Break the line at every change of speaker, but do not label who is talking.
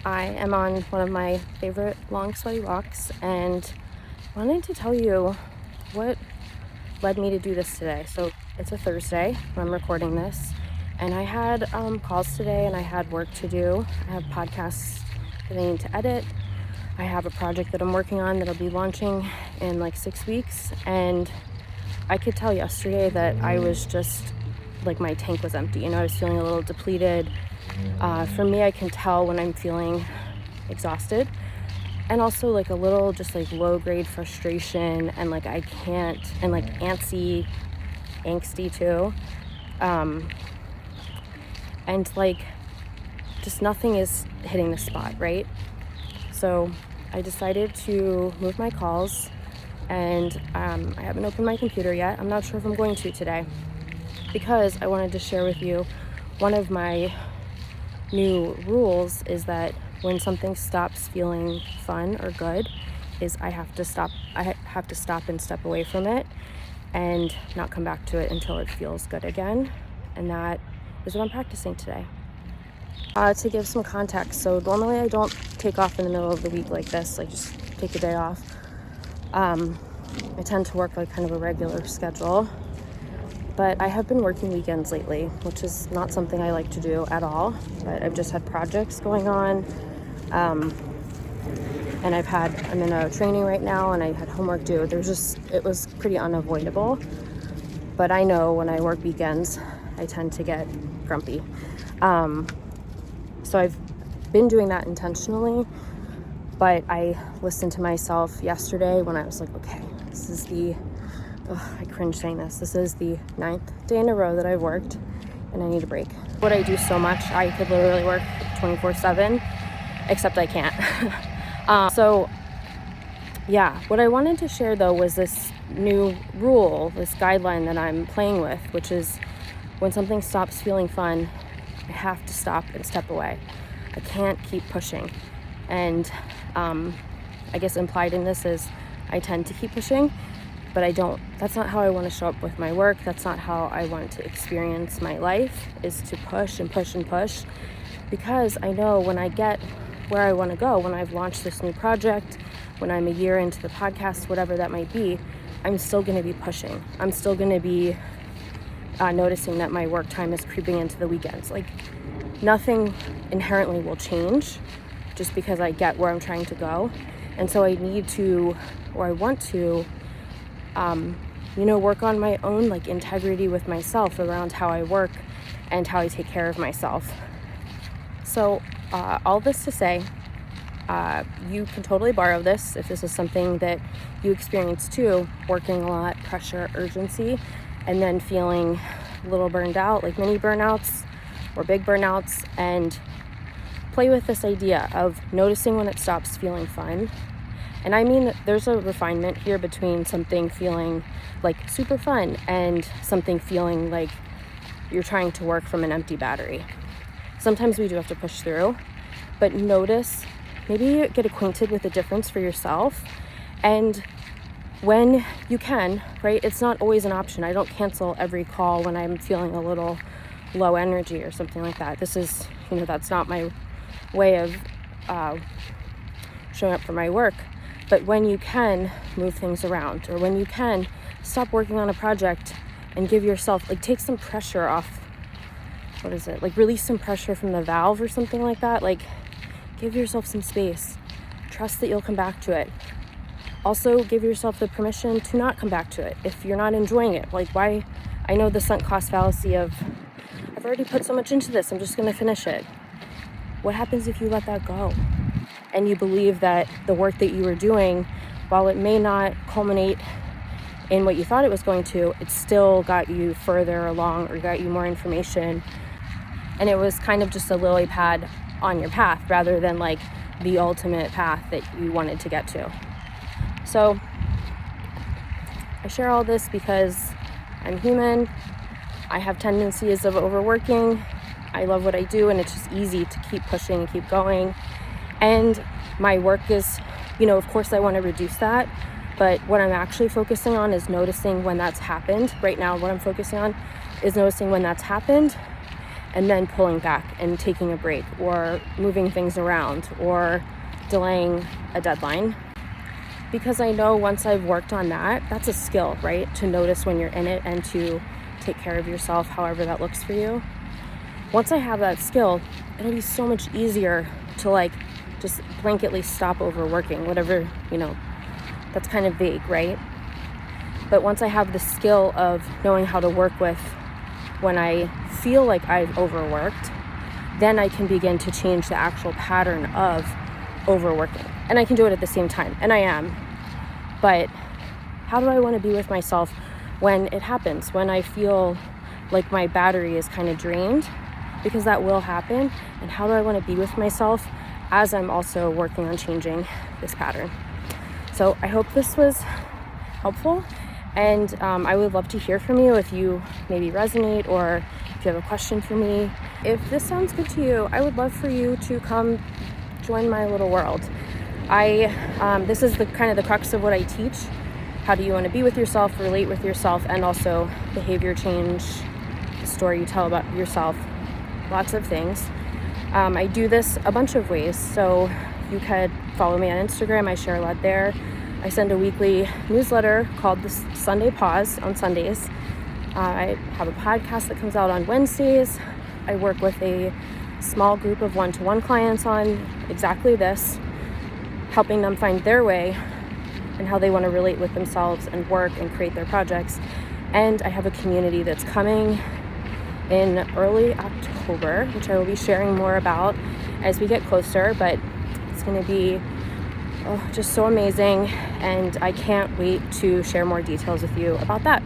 I am on one of my favorite long sweaty walks and wanted to tell you what led me to do this today. So it's a Thursday when I'm recording this, and I had calls today and I had work to do. I have podcasts that I need to edit. I have a project that I'm working on that'll be launching in like 6 weeks, and I could tell yesterday that I was just like my tank was empty. I was feeling a little depleted. For me, I can tell when I'm feeling exhausted, and also like a little just like low grade frustration, and like I can't, and like angsty too, and like just nothing is hitting the spot, right? So I decided to move my calls, and I haven't opened my computer yet. I'm not sure if I'm going to today, because I wanted to share with you one of my new rules is that when something stops feeling fun or good, is I have to stop and step away from it and not come back to it until it feels good again. And that is what I'm practicing today. To give some context, so normally I don't take off in the middle of the week like this. I just take a day off. I tend to work like kind of a regular schedule, but I have been working weekends lately, which is not something I like to do at all. But I've just had projects going on, and I'm in a training right now, and I had homework due. It was pretty unavoidable. But I know when I work weekends, I tend to get grumpy. So I've been doing that intentionally, but I listened to myself yesterday when I was like, okay, I cringe saying this. This is the 9th day in a row that I've worked, and I need a break. What I do so much, I could literally work 24/7, except I can't. What I wanted to share though was this new rule, this guideline that I'm playing with, which is when something stops feeling fun, I have to stop and step away. I can't keep pushing. And I guess implied in this is I tend to keep pushing, but I don't. That's not how I want to show up with my work. That's not how I want to experience my life, is to push and push and push. Because I know when I get where I want to go, when I've launched this new project, when I'm a year into the podcast, whatever that might be, I'm still going to be pushing. I'm still going to be noticing that my work time is creeping into the weekends. Like, nothing inherently will change just because I get where I'm trying to go. And so I want to work on my own like integrity with myself around how I work and how I take care of myself. So all this to say, you can totally borrow this if this is something that you experience too, working a lot, pressure, urgency, and then feeling a little burned out, like mini burnouts or big burnouts, and play with this idea of noticing when it stops feeling fun. And I mean, there's a refinement here between something feeling like super fun and something feeling like you're trying to work from an empty battery. Sometimes we do have to push through, but maybe get acquainted with the difference for yourself. And when you can, right, it's not always an option. I don't cancel every call when I'm feeling a little low energy or something like that. This is, that's not my way of showing up for my work. But when you can move things around, or when you can stop working on a project and give yourself, like, take some pressure off, release some pressure from the valve or something like that. Like, give yourself some space. Trust that you'll come back to it. Also, give yourself the permission to not come back to it if you're not enjoying it. Like, why? I know the sunk cost fallacy of, I've already put so much into this, I'm just going to finish it. What happens if you let that go? And you believe that the work that you were doing, while it may not culminate in what you thought it was going to, it still got you further along or got you more information. And it was kind of just a lily pad on your path rather than like the ultimate path that you wanted to get to. So I share all this because I'm human. I have tendencies of overworking. I love what I do, and it's just easy to keep pushing and keep going. And my work is, of course I want to reduce that, but what I'm actually focusing on is noticing when that's happened. Right now, what I'm focusing on is noticing when that's happened and then pulling back and taking a break or moving things around or delaying a deadline. Because I know once I've worked on that, that's a skill, right? To notice when you're in it and to take care of yourself, however that looks for you. Once I have that skill, it'll be so much easier to like just blanketly stop overworking, whatever, that's kind of vague, right? But once I have the skill of knowing how to work with when I feel like I've overworked, then I can begin to change the actual pattern of overworking. And I can do it at the same time, and I am. But how do I want to be with myself when it happens, when I feel like my battery is kind of drained? Because that will happen. And how do I want to be with myself as I'm also working on changing this pattern? So I hope this was helpful, and I would love to hear from you if you maybe resonate or if you have a question for me. If this sounds good to you, I would love for you to come join my little world. This is the kind of the crux of what I teach. How do you want to be with yourself, relate with yourself, and also behavior change, the story you tell about yourself, lots of things. I do this a bunch of ways. So you could follow me on Instagram. I share a lot there. I send a weekly newsletter called the Sunday Pause on Sundays. I have a podcast that comes out on Wednesdays. I work with a small group of one-to-one clients on exactly this, helping them find their way and how they want to relate with themselves and work and create their projects. And I have a community that's coming in early October, which I will be sharing more about as we get closer, but it's going to be just so amazing, and I can't wait to share more details with you about that.